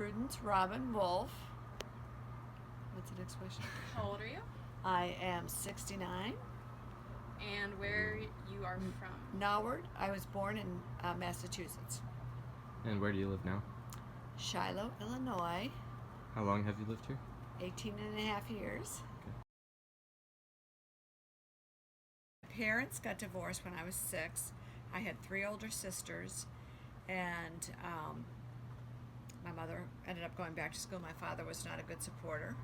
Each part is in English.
Prudence Robin Wolf. What's the next question? How old are you? I am 69. And where you are from? Norwood. I was born in Massachusetts. And where do you live now? Shiloh, Illinois. How long have you lived here? 18 and a half years. Okay. My parents got divorced when I was 6. I had 3 older sisters, and my mother ended up going back to school. My father was not a good supporter.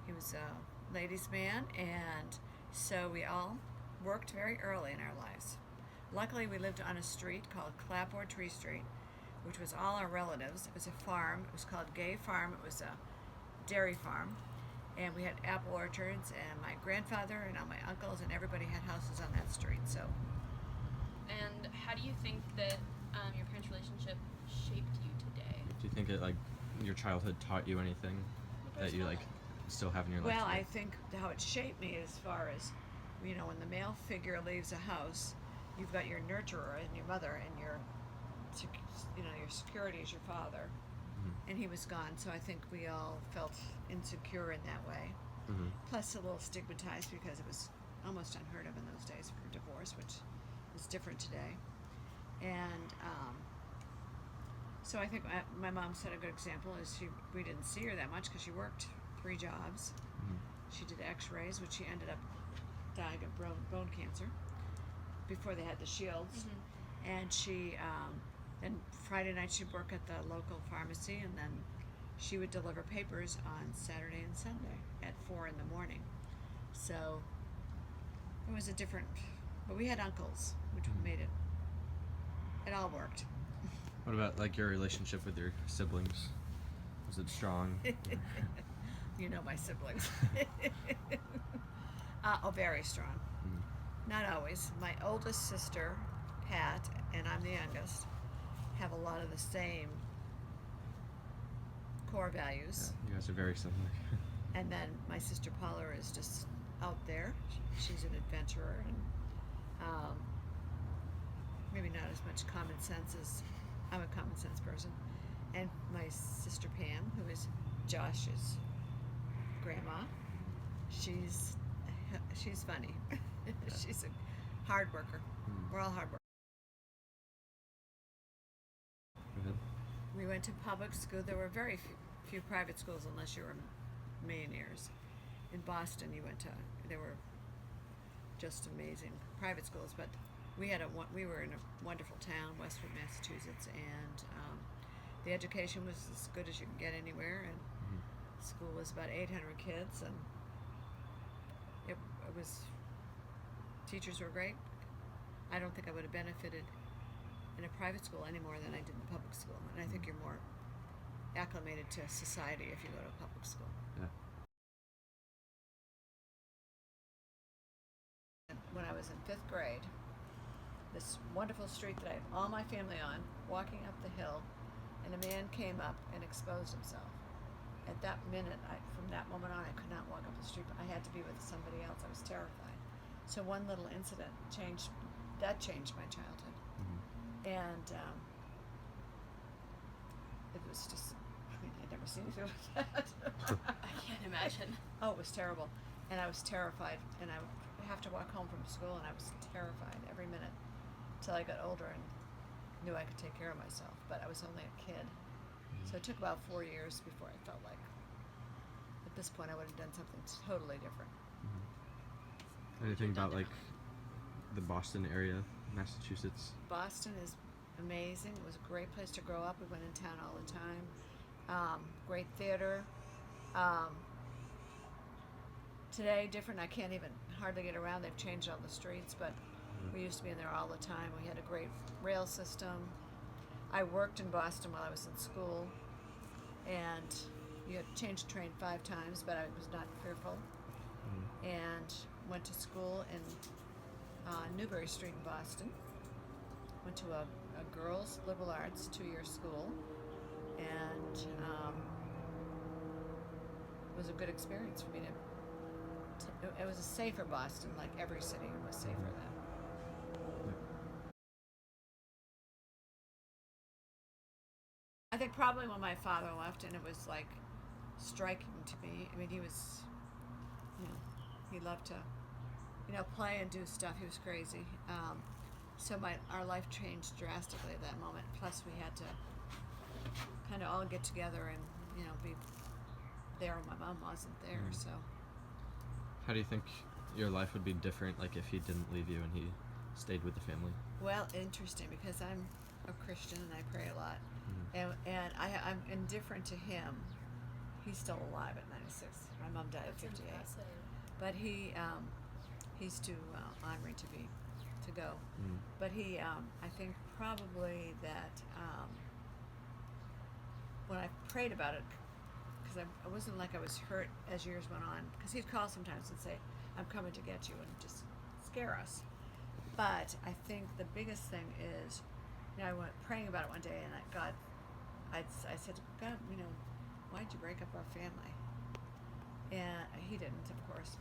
He was a ladies' man, and so we all worked very early in our lives. Luckily, we lived on a street called Clapboard Tree Street, which was all our relatives. It was a farm. It was called Gay Farm. It was a dairy farm, and we had apple orchards, and my grandfather and all my uncles and everybody had houses on that street. So, And how do you think that your parents' relationship shaped you today? Do you think that your childhood taught you anything that you still have in your life? well, today? I think how it shaped me as far as, when the male figure leaves a house, you've got your nurturer and your mother, and your security is your father. And he was gone, so I think we all felt insecure in that way. Plus a little stigmatized because it was almost unheard of in those days for divorce, which is different today. And so I think my mom set a good example. We didn't see her that much because she worked 3 jobs. She did x-rays, which she ended up dying of bone cancer before they had the shields. And she and Friday night she'd work at the local pharmacy, and then she would deliver papers on Saturday and Sunday at 4 in the morning. So it was but we had uncles, which made it all worked. What about your relationship with your siblings? Was it strong? You know my siblings. Very strong. Not always. My oldest sister, Pat, and I'm the youngest, have a lot of the same core values. Yeah, you guys are very similar. And then my sister Paula is just out there. She's an adventurer, and maybe not as much common sense as I'm a common sense person. And my sister Pam, who is Josh's grandma, she's funny. She's a hard worker. We're all hard workers. We went to public school. There were very few private schools unless you were millionaires. In Boston, there were just amazing private schools, but we were in a wonderful town, Westwood, Massachusetts, and the education was as good as you could get anywhere, and school was about 800 kids, and it was, teachers were great. I don't think I would have benefited in a private school any more than I did in public school, and I think you're more acclimated to society if you go to public school. Yeah. When I was in 5th grade, this wonderful street that I have all my family on, walking up the hill, and a man came up and exposed himself. At that minute, from that moment on, I could not walk up the street, but I had to be with somebody else. I was terrified. So one little incident changed my childhood. And it was just, I'd never seen anything like that. I can't imagine. Oh, it was terrible. And I was terrified. And I would have to walk home from school, and I was terrified every minute until I got older and knew I could take care of myself. But I was only a kid. So it took about 4 years before I felt like, at this point, I would have done something totally different. Anything about the Boston area, Massachusetts? Boston is amazing. It was a great place to grow up. We went in town all the time. Great theater. Today, different. I can't even hardly get around. They've changed all the streets, but we used to be in there all the time. We had a great rail system. I worked in Boston while I was in school, and you had to change the train 5 times, but I was not fearful. And went to school in Newbury Street in Boston. Went to a girls' liberal arts 2-year school, and it was a good experience for me it was a safer Boston, like every city was safer then. I think probably when my father left, and it was like striking to me. I mean, he was, he loved to, play and do stuff. He was crazy. So our life changed drastically at that moment. Plus, we had to kind of all get together and be there when my mom wasn't there. Mm. So. How do you think your life would be different, like if he didn't leave you and he stayed with the family? Well, interesting, because I'm a Christian and I pray a lot, Mm-hmm. and I'm indifferent to him. He's still alive at 96. My mom died at 58, Impressive. but he's too honoring to go. Mm. But I think probably that when I prayed about it, because I wasn't like I was hurt as years went on, because he'd call sometimes and say, "I'm coming to get you," and just scare us. But I think the biggest thing is, I went praying about it one day, and I said, "God, why'd you break up our family?" And he didn't, of course,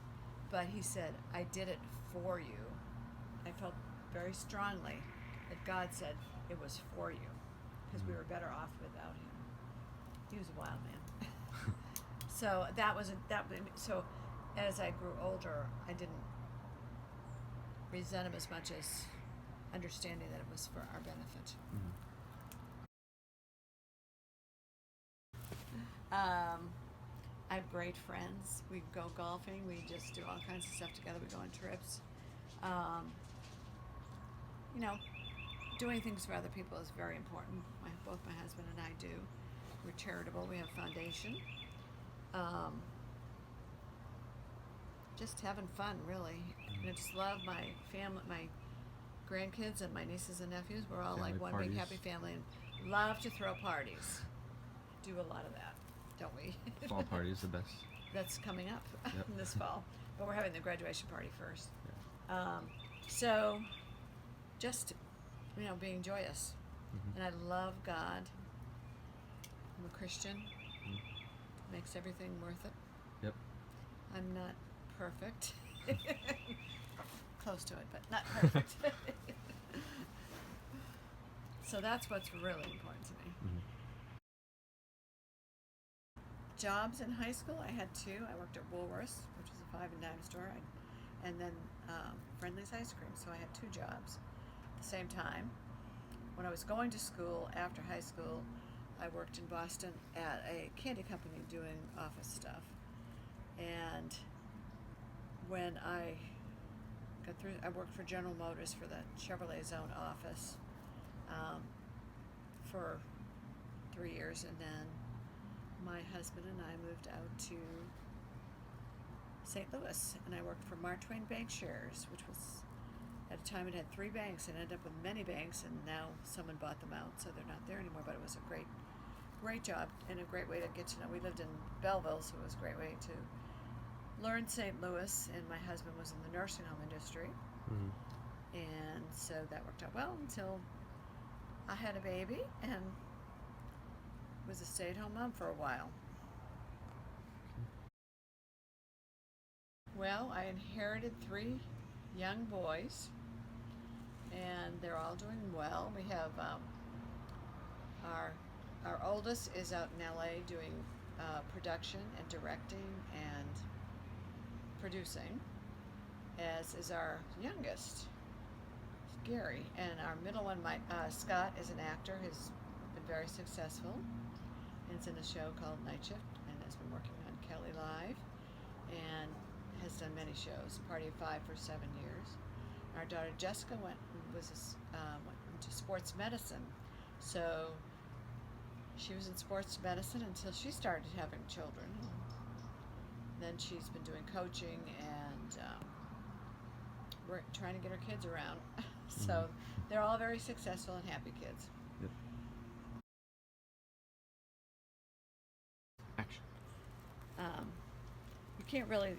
but he said, "I did it for you." I felt very strongly that God said it was for you, because we were better off without him. He was a wild man. So so as I grew older, I didn't resent him as much as understanding that it was for our benefit. Mm-hmm. I have great friends. We go golfing. We just do all kinds of stuff together. We go on trips. Doing things for other people is very important. Both my husband and I do. We're charitable. We have a foundation. Just having fun, really. And I just love my family, my grandkids and my nieces and nephews. We're all Family like one parties. big happy family, and love to throw parties. Do a lot of that, don't we? Fall party is the best. That's coming up Yep. this fall, but we're having the graduation party first. Yeah. So, just being joyous, Mm-hmm. and I love God. I'm a Christian. Mm-hmm. Makes everything worth it. Yep. I'm not perfect. Close to it, but not perfect. So that's what's really important to me. Mm-hmm. Jobs in high school, I had two. I worked at Woolworths, which was a 5 and dime store, and then Friendly's ice cream. So I had two jobs at the same time. When I was going to school after high school, I worked in Boston at a candy company doing office stuff. And when I got through, I worked for General Motors for the Chevrolet Zone office for 3 years, and then my husband and I moved out to St. Louis, and I worked for Mark Twain Bank Shares, which was, at a time it had 3 banks, and ended up with many banks, and now someone bought them out, so they're not there anymore. But it was a great job and a great way to get to know. We lived in Belleville, so it was a great way to learn St. Louis, and my husband was in the nursing home industry. Mm-hmm. And so that worked out well until I had a baby and was a stay-at-home mom for a while. Well, I inherited 3 young boys, and they're all doing well. We have our oldest is out in LA doing production and directing and producing, as is our youngest, Gary. And our middle one, Scott, is an actor. He's been very successful, and is in a show called Night Shift, and has been working on Kelly Live, and has done many shows. Party of 5 for 7 years. Our daughter Jessica went into sports medicine, so she was in sports medicine until she started having children. Then she's been doing coaching, and we're trying to get her kids around. So they're all very successful and happy kids. Yep. Action. You can't really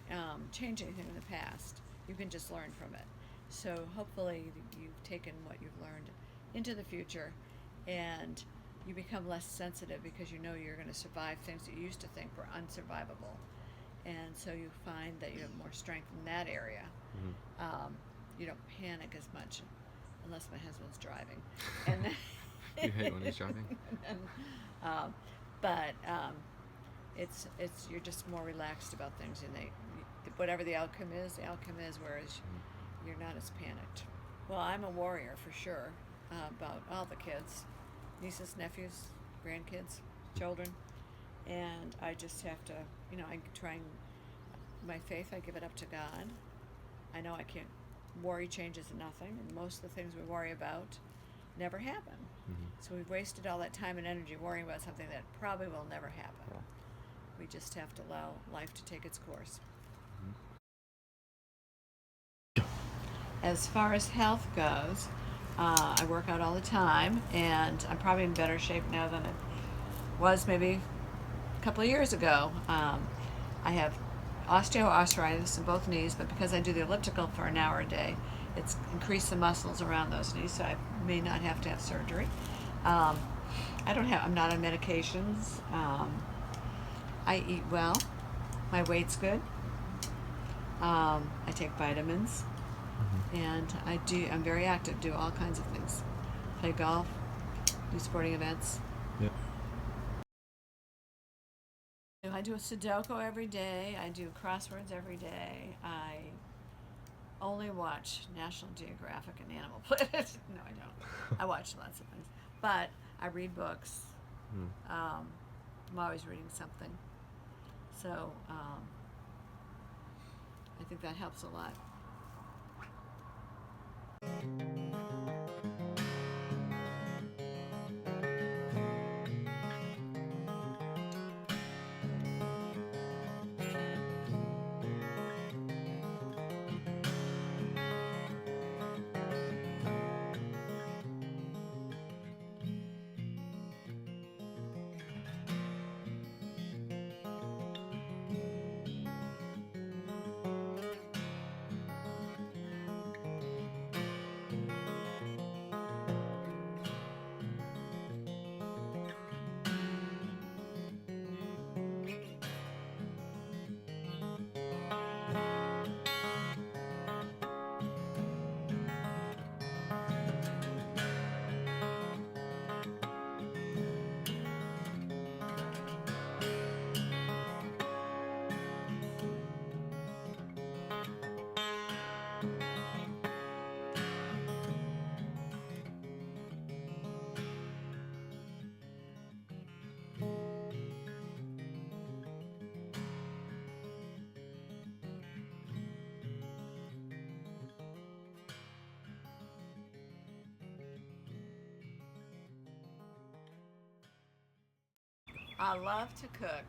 change anything in the past. You can just learn from it. So hopefully you've taken what you've learned into the future, and you become less sensitive because you know you're going to survive things that you used to think were unsurvivable. And so you find that you have more strength in that area. Mm-hmm. You don't panic as much, unless my husband's driving. And You hate when he's driving? um, but it's you're just more relaxed about things, and whatever the outcome is, whereas you're not as panicked. Well, I'm a warrior for sure about all the kids, nieces, nephews, grandkids, children, and I just have to, I try and my faith, I give it up to God. I know I can't. Worry changes nothing, and most of the things we worry about never happen. So we've wasted all that time and energy worrying about something that probably will never happen. Yeah. We just have to allow life to take its course. As far as health goes, I work out all the time, and I'm probably in better shape now than I was maybe a couple of years ago. I have osteoarthritis in both knees, but because I do the elliptical for an hour a day, it's increased the muscles around those knees, so I may not have to have surgery. I'm not on medications. I eat well. My weight's good. I take vitamins, and I'm very active. Do all kinds of things. Play golf. Do sporting events. Yep. I do a Sudoku every day. I do crosswords every day. I only watch National Geographic and Animal Planet. No, I don't. I watch lots of things. But I read books. I'm always reading something. So I think that helps a lot. I love to cook,